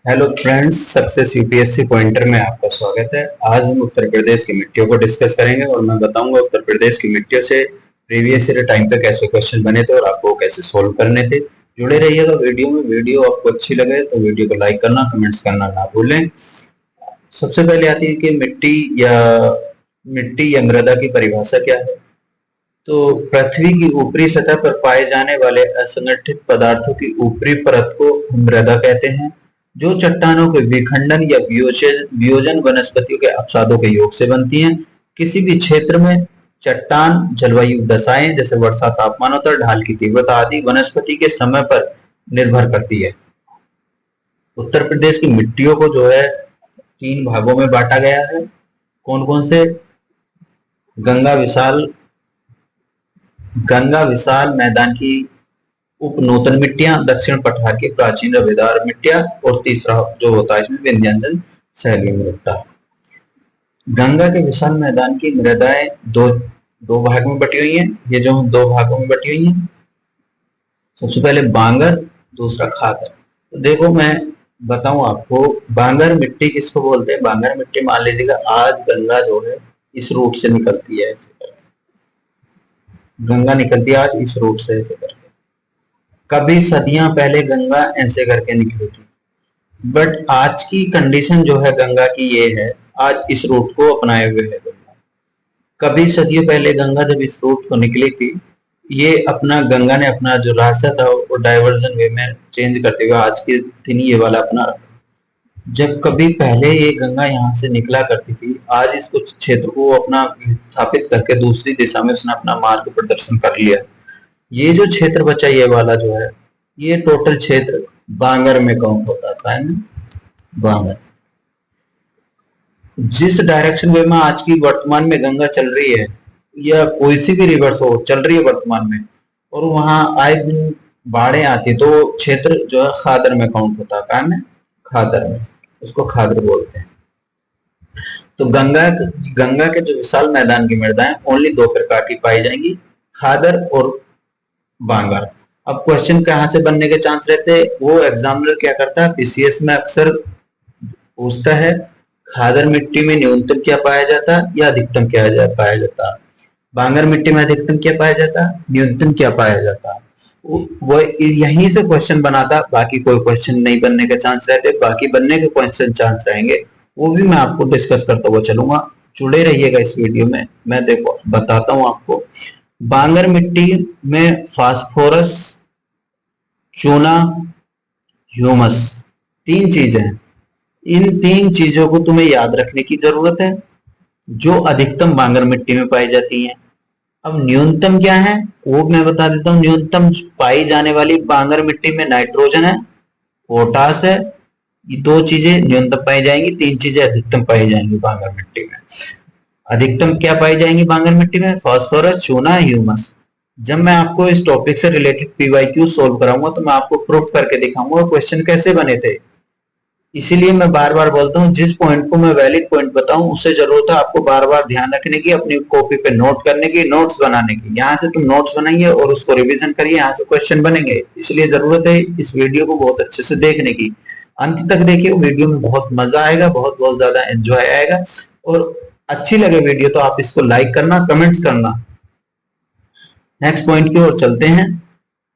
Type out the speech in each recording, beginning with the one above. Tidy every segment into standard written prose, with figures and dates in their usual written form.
Hello friends, success UPSC pointer में आपका स्वागत है। आज हम उत्तर प्रदेश की मिट्टियों को डिस्कस करेंगे और मैं बताऊंगा उत्तर प्रदेश की मिट्टियों से प्रीवियस ईयर टाइम पे कैसे क्वेश्चन बने थे और आपको कैसे सोल्व करने थे। जुड़े रहिएगा वीडियो में। वीडियो आपको अच्छी लगे तो वीडियो को लाइक करना, कमेंट्स करना ना भूलें। सबसे पहले आती है कि मिट्टी या मृदा की परिभाषा क्या है। तो पृथ्वी की ऊपरी सतह पर पाए जाने वाले असंगठित पदार्थों की ऊपरी परत को मृदा कहते हैं, जो चट्टानों के विखंडन या वियोजन वनस्पतियों के अपसादों के योग से बनती हैं। किसी भी क्षेत्र में चट्टान जलवायु दशाएं जैसे वर्षा, तापमानोत्तर, ढाल की तीव्रता आदि वनस्पति के समय पर निर्भर करती है। उत्तर प्रदेश की मिट्टियों को जो है 3 भागों में बांटा गया है। कौन कौन से? गंगा विशाल मैदान की उपनूतन मिट्टियां, दक्षिण पठार की प्राचीन रवेदार मिट्टियां और तीसरा जो होता है इसमें विंध्याचल शैलीय मृदा। गंगा के विशाल मैदान की मृदाएं दो भाग में बटी हुई हैं। ये जो 2 भागों में बटी हुई हैं, सबसे पहले बांगर, दूसरा खाकर। तो देखो मैं बताऊं आपको, बांगर मिट्टी किसको बोलते हैं। बांगर मिट्टी मान लीजिएगा आज गंगा जो है इस रूट से निकलती है, गंगा निकलती है आज इस रूट से ऐसे करके। कभी सदियां पहले गंगा ऐसे करके निकली थी, बट आज की कंडीशन जो है गंगा की ये है, आज इस रूट को अपनाए हुए है गंगा। कभी सदियों पहले गंगा जब इस रूट को निकली थी, ये गंगा ने अपना जो रास्ता था वो डाइवर्जन वे में चेंज करते हुए आज के दिन ये वाला अपना रखा। जब कभी पहले ये गंगा यहाँ से निकला करती थी, आज इस कुछ क्षेत्र को अपना स्थापित करके दूसरी दिशा में उसने अपना मार्ग प्रदर्शन कर लिया। ये जो क्षेत्र बचा ये वाला जो है, ये टोटल क्षेत्र बांगर में काउंट होता है ना। बांगर जिस डायरेक्शन वे में आज की वर्तमान में गंगा चल रही है या कोई सी भी रिवर्स हो चल रही है वर्तमान में, और वहां आए दिन बाढ़ें आती है, तो क्षेत्र जो है खादर में काउंट होता है। खादर में, उसको खादर बोलते हैं। तो गंगा के जो विशाल मैदान की मृदाएं ओनली 2 प्रकार की पाई जाएंगी, खादर और बांगर। अब क्वेश्चन कहां से बनने के चांस रहते हैं, वो एग्जामिनर क्या करता है, पीसीएस में अक्सर पूछता है खादर मिट्टी में न्यूनतम क्या पाया जाता है या अधिकतम क्या पाया जाता है। बांगर मिट्टी में अधिकतम क्या पाया जाता है, न्यूनतम क्या पाया जाता है। वो यहीं से क्वेश्चन बनाता, बाकी कोई क्वेश्चन नहीं बनने के चांस रहते। बाकी बनने के क्वेश्चन चांस रहेंगे, वो भी मैं आपको डिस्कस करता हुआ चलूंगा। जुड़े रहिएगा इस वीडियो में। मैं देखो बताता हूं आपको। बांगर मिट्टी में फास्फोरस, चूना, ह्यूमस 3 चीजें हैं। इन 3 चीजों को तुम्हें याद रखने की जरूरत है, जो अधिकतम बांगर मिट्टी में पाई जाती हैं। अब न्यूनतम क्या है वो मैं बता देता हूं। न्यूनतम पाई जाने वाली बांगर मिट्टी में नाइट्रोजन है, पोटास है। ये 2 चीजें न्यूनतम पाई जाएंगी, 3 चीजें अधिकतम पाई जाएंगी बांगर मिट्टी में। अधिकतम क्या पाई जाएंगी बांगर मिट्टी में? फास्फोरस, चूना, ह्यूमस। जब मैं आपको इस टॉपिक से रिलेटेड पीवाईक्यू सोल्व कराऊंगा तो मैं आपको प्रूफ करके दिखाऊंगा क्वेश्चन कैसे बने थे। इसीलिए मैं बार बार बोलता हूँ, जिस पॉइंट को मैं वैलिड पॉइंट बताऊं उसे जरूरत है आपको बार बार ध्यान रखने की, अपनी कॉपी पे नोट करने की, नोट्स बनाने की। यहाँ से तुम नोट्स बनाइए और उसको रिवीजन करिए, यहाँ से क्वेश्चन बनेंगे। इसलिए जरूरत है इस वीडियो को बहुत अच्छे से देखने की। अंत तक देखिए, वीडियो में बहुत मजा आएगा, बहुत बहुत ज्यादा एंजॉय आएगा। और अच्छी लगे वीडियो तो आप इसको लाइक करना, कमेंट्स करना। नेक्स्ट पॉइंट की ओर चलते हैं।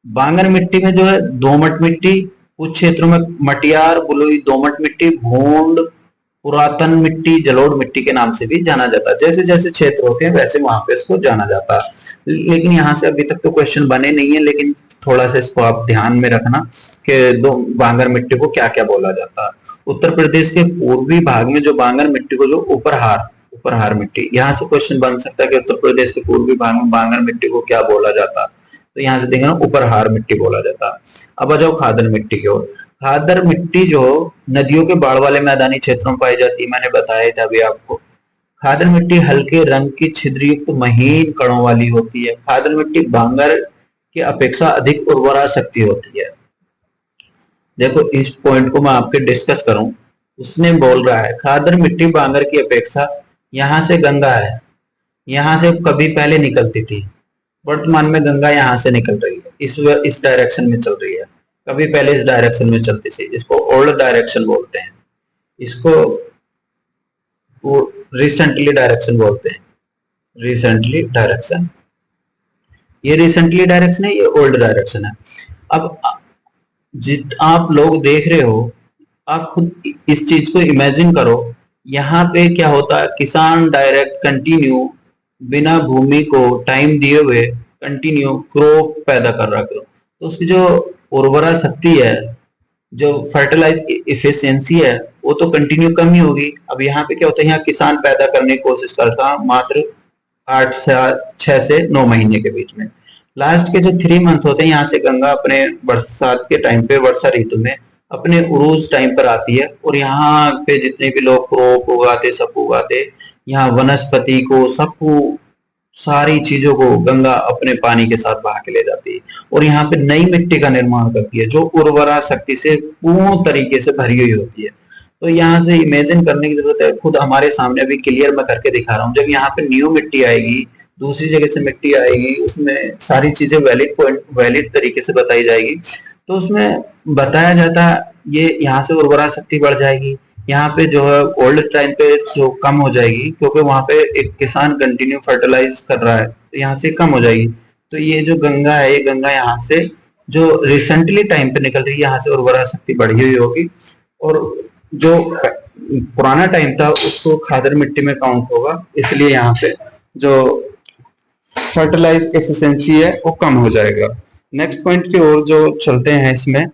बांगर मिट्टी में जो है दोमट मिट्टी, कुछ क्षेत्रों में मटियार, बलुई, दोमट मिट्टी, भूंड, पुरातन मिट्टी, जलोढ़ मिट्टी के नाम से भी जाना जाता है। जैसे जैसे क्षेत्र होते हैं वैसे वहां पे इसको जाना जाता है। लेकिन यहाँ से अभी तक तो क्वेश्चन बने नहीं है, लेकिन थोड़ा सा इसको आप ध्यान में रखना कि बांगर मिट्टी को क्या क्या बोला जाता है। उत्तर प्रदेश के पूर्वी भाग में जो बांगर मिट्टी को जो उपरहार मिट्टी, यहाँ से क्वेश्चन बन सकता है कि उत्तर प्रदेश के पूर्वी भाग में बांगर मिट्टी को क्या बोला जाता है। तो यहाँ से देखना उपरहार मिट्टी बोला जाता है। अब आ जाओ खादर मिट्टी की ओर। खादर मिट्टी जो नदियों के बाढ़ वाले मैदानी क्षेत्रों में पाई जाती है, मैंने बताया था अभी आपको। खादर मिट्टी हल्के रंग की छिद्रयुक्त महीन कणों वाली होती है। खादर मिट्टी बांगर की अपेक्षा अधिक उर्वरा शक्ति होती है। देखो इस पॉइंट को मैं आपके डिस्कस करूं, उसने बोल रहा है खादर मिट्टी बांगर की अपेक्षा, यहाँ से गंगा है, यहाँ से कभी पहले निकलती थी, वर्तमान में गंगा यहाँ से निकल रही है, इस डायरेक्शन में चल रही है। कभी पहले इस डायरेक्शन में चलती थी, इसको ओल्ड डायरेक्शन बोलते हैं, इसको वो रिसेंटली डायरेक्शन बोलते हैं, रिसेंटली डायरेक्शन। ये रिसेंटली डायरेक्शन है, ये ओल्ड डायरेक्शन है। अब जित आप लोग देख रहे हो, आप खुद इस चीज को इमेजिन करो, यहाँ पे क्या होता है, किसान डायरेक्ट कंटिन्यू बिना भूमि को टाइम दिए हुए कंटिन्यू क्रॉप पैदा कर रहा है, तो उसकी जो उर्वरा शक्ति है, जो फर्टिलाइज इफिशियंसी है, वो तो कंटिन्यू कम ही होगी। अब यहाँ पे क्या होता है, यहाँ किसान पैदा करने की कोशिश करता मात्र 6 से 9 महीने के बीच में। लास्ट के जो 3 मंथ होते हैं, यहाँ से गंगा अपने बरसात के टाइम पे, वर्षा ऋतु में अपने उरूज टाइम पर आती है, और यहाँ पे जितने भी लोग क्रॉप उगाते, सब उगाते, यहाँ वनस्पति को, सबको, सारी चीजों को गंगा अपने पानी के साथ बहा के ले जाती है, और यहाँ पे नई मिट्टी का निर्माण करती है, जो उर्वरा शक्ति से पूर्ण तरीके से भरी हुई होती है। तो यहाँ से इमेजिन करने की जरूरत है, खुद हमारे सामने अभी क्लियर मैं करके दिखा रहा हूँ। जब यहाँ पे न्यू मिट्टी आएगी, दूसरी जगह से मिट्टी आएगी, उसमें सारी चीजें वैलिड तरीके से बताई जाएगी, तो उसमें बताया जाता है ये यहाँ से उर्वरा शक्ति बढ़ जाएगी, यहाँ पे जो है ओल्ड टाइम पे जो कम हो जाएगी, क्योंकि वहां पे एक किसान कंटिन्यू फर्टिलाइज कर रहा है, तो यहाँ से कम हो जाएगी। तो ये जो गंगा है, ये गंगा यहाँ से जो रिसेंटली टाइम पे निकल रही है, यहाँ से उर्वरा शक्ति बढ़ी हुई होगी, और जो पुराना टाइम था उसको खादर मिट्टी में काउंट होगा, इसलिए यहाँ पे जो फर्टिलाइज एफिशिएंसी है वो कम हो जाएगा। नेक्स्ट पॉइंट की ओर जो चलते हैं, इसमें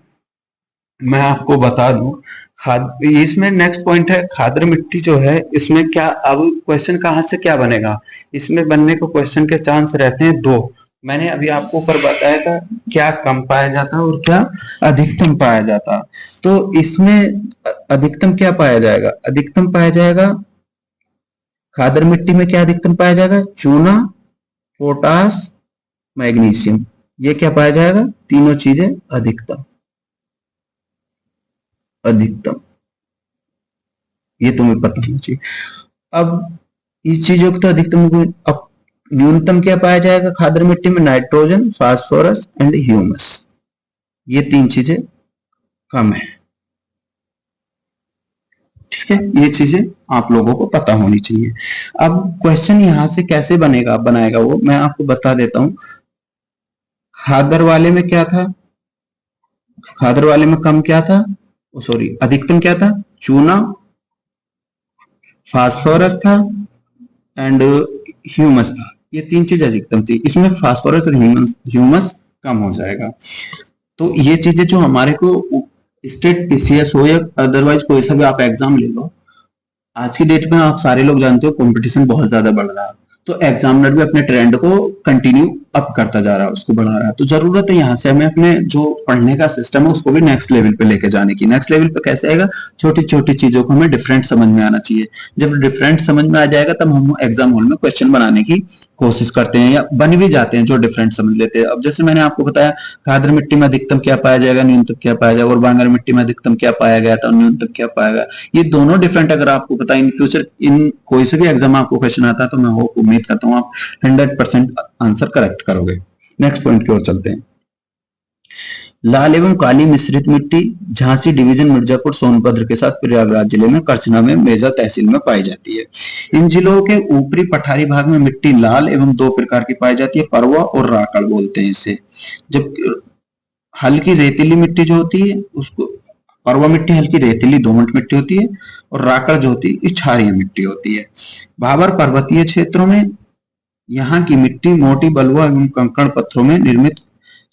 मैं आपको बता दूं, खाद, इसमें नेक्स्ट पॉइंट है खादर मिट्टी जो है, इसमें क्या, अब क्वेश्चन कहाँ से क्या बनेगा, इसमें बनने को क्वेश्चन के चांस रहते हैं 2। मैंने अभी आपको ऊपर बताया था क्या कम पाया जाता और क्या अधिकतम पाया जाता। तो इसमें अधिकतम क्या पाया जाएगा, अधिकतम पाया जाएगा खादर मिट्टी में, क्या अधिकतम पाया जाएगा, चूना, पोटास, मैग्नीशियम, ये क्या पाया जाएगा, तीनों चीजें अधिकतम, अधिकतम, ये तुम्हें पता होना चाहिए। अब इस चीजों को तो अधिकतम, अब न्यूनतम क्या पाया जाएगा खादर मिट्टी में, नाइट्रोजन, फास्फोरस एंड ह्यूमस, ये 3 चीजें कम है। ठीक है, ये चीजें आप लोगों को पता होनी चाहिए। अब क्वेश्चन यहां से कैसे बनाएगा वो मैं आपको बता देता हूं। खादर वाले में क्या था, खादर वाले में कम क्या था, सॉरी अधिकतम क्या था, चूना, फास्फोरस था एंड ह्यूमस था, ये 3 चीज अधिकतम थी। इसमें फास्फोरस और ह्यूमस कम हो जाएगा। तो ये चीजें जो हमारे को स्टेट पीसीएस हो या अदरवाइज कोई सा भी आप एग्जाम ले लो, आज की डेट में आप सारे लोग जानते हो कंपटीशन बहुत ज्यादा बढ़ रहा है, तो एग्जामिनर भी अपने ट्रेंड को कंटिन्यू अप करता जा रहा है, उसको बढ़ा रहा है। तो जरूरत है यहाँ से हमें अपने जो पढ़ने का सिस्टम है उसको भी नेक्स्ट लेवल पे लेके जाने की। नेक्स्ट लेवल पे कैसे आएगा, छोटी छोटी चीजों को हमें डिफरेंट समझ में आना चाहिए। जब डिफरेंट समझ में आ जाएगा तब हम एग्जाम हॉल में क्वेश्चन बनाने की कोशिश करते हैं या बन भी जाते हैं जो डिफरेंट समझ लेते हैं। अब जैसे मैंने आपको बताया खादर मिट्टी में अधिकतम क्या पाया जाएगा, न्यूनतम क्या पाया जाएगा, और बांगर मिट्टी में अधिकतम क्या पाया गया था, न्यूनतम क्या पाया गया, ये दोनों डिफरेंट अगर आपको पता इन फ्यूचर इन कोई से भी एग्जाम आपको क्वेश्चन आता है तो मैं उम्मीद करता हूँ आप 100% आंसर करेक्ट करोगे। नेक्स्ट पॉइंट की ओर चलते हैं। लाल एवं काली मिश्रित मिट्टी झांसी डिवीजन, मिर्जापुर, सोनभद्र के साथ प्रयागराज जिले में करछना में मेजा तहसील में पाई जाती है। इन जिलों के ऊपरी पठारी भाग में मिट्टी लाल एवं 2 प्रकार की पाई जाती है, परवा और राकड़ बोलते हैं इसे। जब हल्की रेतीली मिट्टी जो होती है उसको, परवा मिट्टी हल्की रेतीली दोमट मिट्टी होती है, और राकड़ जो होती है क्षारीय मिट्टी होती है। भाबर पर्वतीय क्षेत्रों में यहाँ की मिट्टी मोटी बलुआ एवं कंकड़ पत्थरों में निर्मित,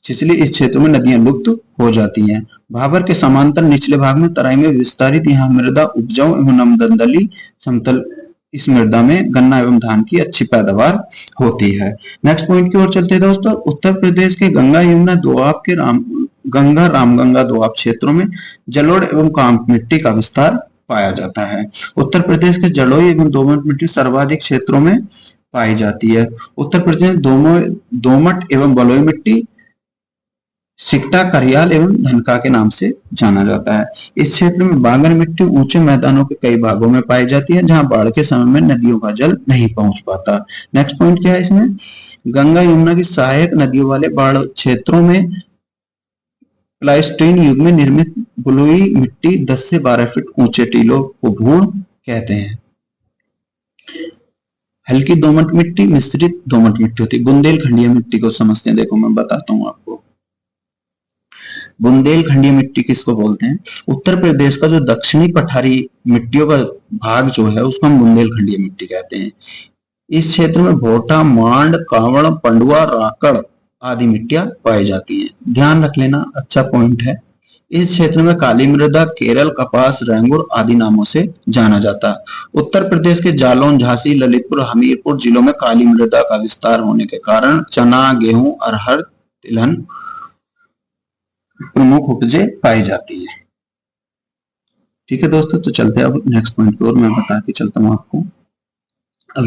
छिछली इस क्षेत्र में नदियां लुप्त हो जाती हैं। भाबर के समांतर निचले भाग में तराई में विस्तारित यहाँ मृदा उपजाऊ एवं नमदंदली समतल, इस मृदा में गन्ना एवं धान की अच्छी पैदावार होती है। नेक्स्ट पॉइंट की ओर चलते हैं दोस्तों। उत्तर प्रदेश के गंगा यमुना दोआब के गंगा रामगंगा दोआब क्षेत्रों में जलोढ़ एवं काम्प मिट्टी का विस्तार पाया जाता है। उत्तर प्रदेश के जलोढ़ एवं दोमट मिट्टी सर्वाधिक क्षेत्रों में पाई जाती है। उत्तर प्रदेश दोमट एवं बलुई मिट्टी सिकटा, करियाल एवं धनका के नाम से जाना जाता है। इस क्षेत्र में बांगर मिट्टी ऊंचे मैदानों के कई भागों में पाई जाती है, जहां बाढ़ के समय में नदियों का जल नहीं पहुंच पाता। नेक्स्ट पॉइंट क्या है इसमें, गंगा यमुना की सहायक नदियों वाले बाढ़ क्षेत्रों में प्लाइस्टोइन युग में निर्मित बलुई मिट्टी 10 से 12 फीट ऊंचे टीलों को भूण कहते हैं। हल्की दोमट मिट्टी, मिश्रित दोमट मिट्टी होती है। बुंदेलखंडीय मिट्टी को समझते हैं, देखो मैं बताता हूं आपको। बुंदेलखंडीय मिट्टी किसको बोलते हैं? उत्तर प्रदेश का जो दक्षिणी पठारी मिट्टियों का भाग जो है उसको हम बुंदेलखंडीय मिट्टी कहते हैं। इस क्षेत्र में भोटा, मांड, कावड़, पंडुआ, राकड़ आदि मिट्टियां पाई जाती हैं। ध्यान रख लेना, अच्छा पॉइंट है। इस क्षेत्र में काली मृदा, केरल, कपास, रेंगुर आदि नामों से जाना जाता है। उत्तर प्रदेश के जालौन, झांसी, ललितपुर, हमीरपुर जिलों में काली मृदा का विस्तार होने के कारण चना, गेहूं, अरहर, तिलहन प्रमुख उपजें पाई जाती है। ठीक है दोस्तों, तो चलते हैं अब नेक्स्ट पॉइंट पे और मैं बता के चलता हूं आपको। अब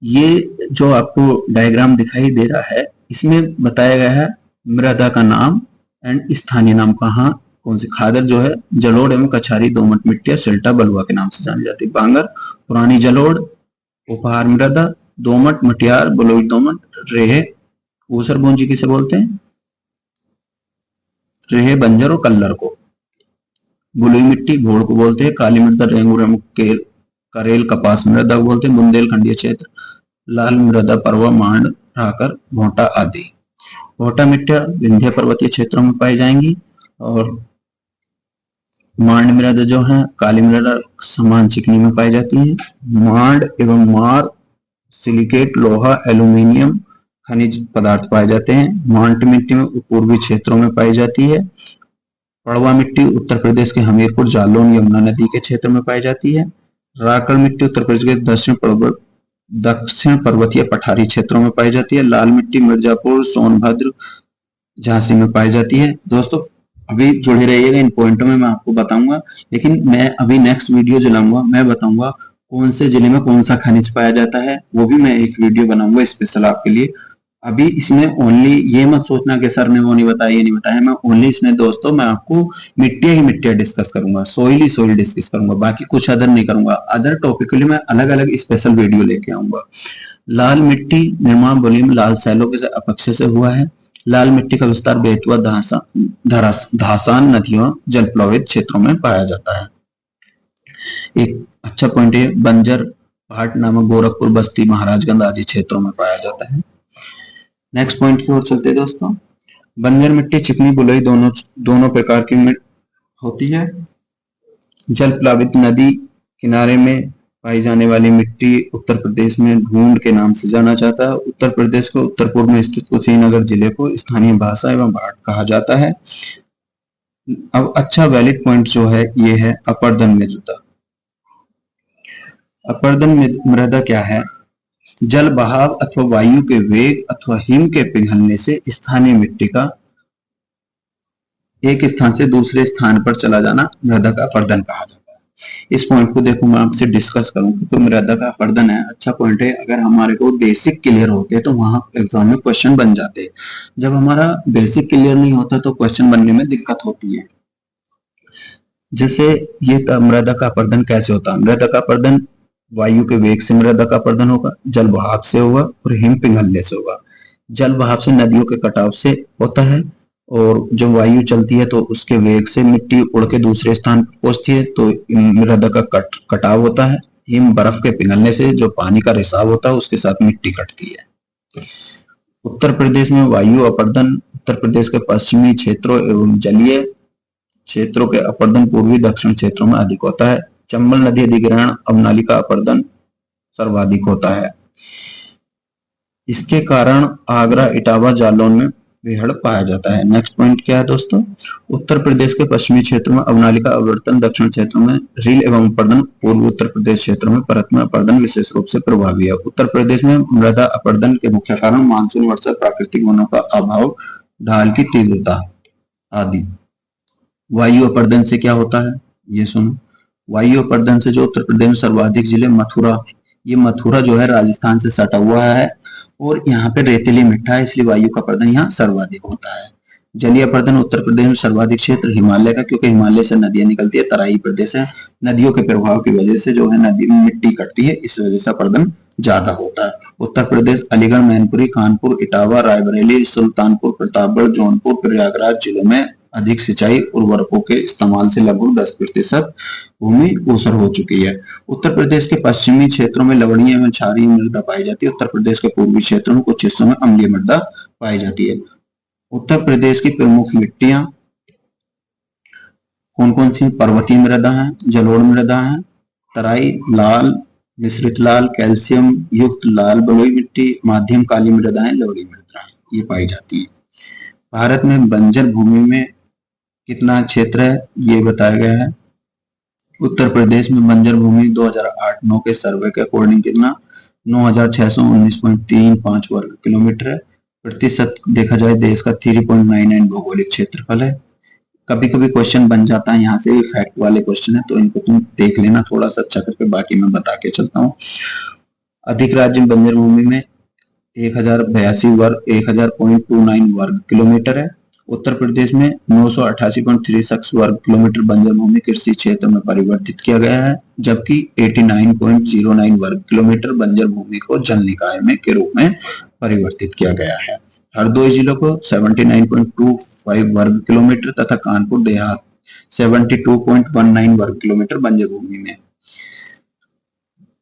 ये जो आपको डायग्राम दिखाई दे रहा है इसमें बताया गया है मृदा का नाम एंड स्थानीय नाम। कहाँ कौन सी खादर जो है जलोढ़ एवं कछारी दोमट मिट्टियां सिल्टा बलुआ के नाम से जानी जाती है। बांगर पुरानी जलोढ़, उपहार मृदा, दोमट मटियार, बलुई दोमट, रेहे ऊसर बूंजी किसे बोलते हैं? रेहे बंजर और कल्लर को। बलुई मिट्टी भोड़ को बोलते हैं। काली मृदा रेंगुर एवं करेल कपास मृदा को बोलते हैं। बुंदेलखंडीय क्षेत्र लाल मृदा परवा, मांड, राकर, भोटा आदि। भोटा मिट्टियां विंध्य पर्वतीय क्षेत्रों में पाई जाएंगी और मांड मृदा जो है काली मृदा समान चिकनी में पाई जाती है। मांड एवं मार सिलिकेट, लोहा, एल्यूमिनियम खनिज पदार्थ पाए जाते हैं। मांट मिट्टी में पूर्वी क्षेत्रों में पाई जाती है। पड़वा मिट्टी उत्तर प्रदेश के हमीरपुर, जालौन, यमुना नदी के क्षेत्र में पाई जाती है। राकड़ मिट्टी उत्तर प्रदेश के दक्षिण पर्वतीय पठारी क्षेत्रों में पाई जाती है। लाल मिट्टी मिर्जापुर, सोनभद्र, झांसी में पाई जाती है। दोस्तों अभी जुड़े रहिएगा, इन पॉइंटों में मैं आपको बताऊंगा, लेकिन मैं अभी नेक्स्ट वीडियो जो लाऊंगा मैं बताऊंगा कौन से जिले में कौन सा खनिज पाया जाता है, वो भी मैं एक वीडियो बनाऊंगा स्पेशल आपके लिए। अभी इसमें ओनली ये मत सोचना कि सर ने वो नहीं बताया, ये नहीं बताया। मैं ओनली इसमें दोस्तों मैं आपको मिट्टियां ही मिट्टियां डिस्कस करूंगा, सोइल ही सोइल डिस्कस करूंगा, बाकी कुछ अदर नहीं करूंगा। अदर टॉपिक के लिए मैं अलग अलग स्पेशल वीडियो लेके आऊंगा। लाल मिट्टी निर्माण वॉल्यूम लाल सैलों के अपक्षय से हुआ है। लाल मिट्टी का विस्तार बेतवा, धासान नदियों, जलप्लावित क्षेत्रों में पाया जाता है। एक अच्छा पॉइंट है बंजर भाट नामक गोरखपुर, बस्ती, महाराजगंज आदि क्षेत्रों में पाया जाता है। नेक्स्ट पॉइंट की ओर चलते हैं दोस्तों। बंजर मिट्टी चिकनी बलुई दोनों प्रकार की होती है। जल प्लावित नदी किनारे में पाई जाने वाली मिट्टी उत्तर प्रदेश में ढूंढ के नाम से जाना जाता है। उत्तर प्रदेश को उत्तर पूर्व में स्थित कुशीनगर जिले को स्थानीय भाषा एवं भाट कहा जाता है। अब अच्छा वैलिड पॉइंट जो है ये है अपर्दन मृदा। अपर्दन मृदा क्या है? जल बहाव अथवा वायु के वेग अथवा हिम के पिघलने से स्थानीय मिट्टी का एक स्थान से दूसरे स्थान पर चला जाना मृदा का अपर्दन कहा जाता है। इस पॉइंट को देखो मैं आपसे डिस्कस करूंगा तो मृदा का अपर्दन है, अच्छा पॉइंट है। अगर हमारे को बेसिक क्लियर होते तो वहां एग्जाम में क्वेश्चन बन जाते। जब हमारा बेसिक क्लियर नहीं होता तो क्वेश्चन बनने में दिक्कत होती है। जैसे ये मृदा का अपर्दन कैसे होता है? मृदा का अपर्दन वायु के वेग से मृदा का अपर्दन होगा, जल बहाव से होगा और हिम पिघलने से होगा। जल बहाव से नदियों के कटाव से होता है और जब वायु चलती है तो उसके वेग से मिट्टी उड़ के दूसरे स्थान पर पहुंचती है तो मृदा का कटाव होता है। हिम बर्फ के पिघलने से जो पानी का रिसाव होता है उसके साथ मिट्टी कटती है। उत्तर प्रदेश में वायु अपर्दन उत्तर प्रदेश के पश्चिमी क्षेत्रों एवं जलीय क्षेत्रों के अपर्दन पूर्वी दक्षिण क्षेत्रों में अधिक होता है। चंबल नदी अधिग्रहण अवनालिका अपर्दन सर्वाधिक होता है। इसके कारण आगरा, इटावा, जालौन में बेहड़ पाया जाता है। नेक्स्ट पॉइंट क्या है दोस्तों? उत्तर प्रदेश के पश्चिमी क्षेत्र में अवनालिका अवर्तन, दक्षिण क्षेत्रों में रील एवं अपर्दन, पूर्व उत्तर प्रदेश क्षेत्रों में परत में अपर्दन विशेष रूप से प्रभावी है। उत्तर प्रदेश में मृदा अपर्दन के मुख्य कारण मानसून वर्षा, प्राकृतिक वनों का अभाव, ढाल की तीव्रता आदि। वायु अपर्दन से क्या होता है ये सुनो। वायु अपर्दन से जो उत्तर प्रदेश में सर्वाधिक जिले मथुरा, ये मथुरा जो है राजस्थान से सटा हुआ है और यहाँ पे रेतीली मिट्टा है इसलिए वायु का अपर्दन यहाँ सर्वाधिक होता है। जलीय अपर्दन उत्तर प्रदेश में सर्वाधिक क्षेत्र हिमालय का, क्योंकि हिमालय से नदियां निकलती है, तराई प्रदेश है, नदियों के प्रभाव की वजह से जो है नदी में मिट्टी कटती है, इस वजह से अपर्दन ज्यादा होता है। उत्तर प्रदेश अलीगढ़, मैनपुरी, कानपुर, इटावा, रायबरेली, सुल्तानपुर, प्रतापगढ़, जौनपुर, प्रयागराज जिलों में अधिक सिंचाई उर्वरकों के इस्तेमाल से लगभग 10% भूमि ऊसर हो चुकी है। उत्तर प्रदेश के पश्चिमी क्षेत्रों में लवणीय एवं क्षारीय मृदा पाई जाती है। उत्तर प्रदेश के पूर्वी क्षेत्रों में कुछ हिस्सों में अम्लीय मृदा पाई जाती है। उत्तर प्रदेश की प्रमुख मिट्टियां कौन कौन सी? पर्वतीय मृदा है, जलोढ़ मृदा है, तराई लाल, मिश्रित लाल, कैल्शियम युक्त लाल बलुई मिट्टी, माध्यम काली मृदाएं, लवणीय मृदाएं ये पाई जाती है। भारत में बंजर भूमि में कितना क्षेत्र है ये बताया गया है। उत्तर प्रदेश में बंजर भूमि 2008-9 के सर्वे के अकॉर्डिंग कितना 9619.35 वर्ग किलोमीटर है। प्रतिशत देखा जाए देश का 3.99 भौगोलिक क्षेत्रफल है। कभी कभी क्वेश्चन बन जाता है यहाँ से, फैक्ट वाले क्वेश्चन है तो इनको तुम देख लेना थोड़ा सा अच्छा करके, बाकी मैं बता के चलता हूँ। अधिक राज्य बंजर भूमि में 1082.29 वर्ग किलोमीटर है। उत्तर प्रदेश में 988.36 वर्ग किलोमीटर बंजर भूमि कृषि क्षेत्र में परिवर्तित किया गया है, जबकि 89.09 वर्ग किलोमीटर बंजर भूमि को जल निकाय में के रूप में परिवर्तित किया गया है। हरदोई जिलों को 79.25 वर्ग किलोमीटर तथा कानपुर देहात 72.19 वर्ग किलोमीटर बंजर भूमि में।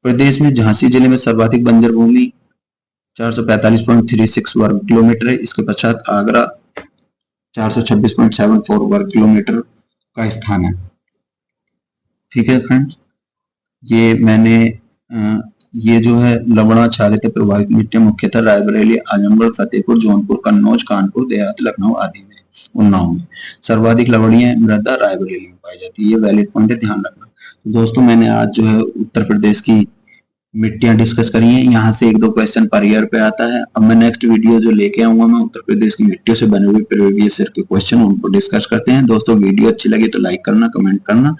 प्रदेश में झांसी जिले में सर्वाधिक बंजर भूमि 445.36 वर्ग किलोमीटर है। इसके पश्चात आगरा 426.74 वर्ग किलोमीटर का स्थान है। ठीक है फ्रेंड्स, ये मैंने ये जो है लवणा क्षारीय प्रभावित मिट्टी मुख्यतः रायबरेली, आजमगढ़, फतेहपुर, जौनपुर, कन्नौज, कानपुर देहात, लखनऊ आदि में, उन्नाव में सर्वाधिक लवणीय मृदा रायबरेली में पाई जाती है। ये वैलिड पॉइंट है, ध्यान रखना। तो दोस्तों मैंने आज जो है उत्तर प्रदेश की मिट्टियां डिस्कस करी हैं। यहाँ से 1-2 क्वेश्चन पर ईयर पे आता है। अब मैं नेक्स्ट वीडियो जो लेके आऊंगा मैं उत्तर प्रदेश की मिट्टियों से बने हुए प्रीवियस ईयर के क्वेश्चन उनको डिस्कस करते हैं। दोस्तों वीडियो अच्छी लगी तो लाइक करना, कमेंट करना।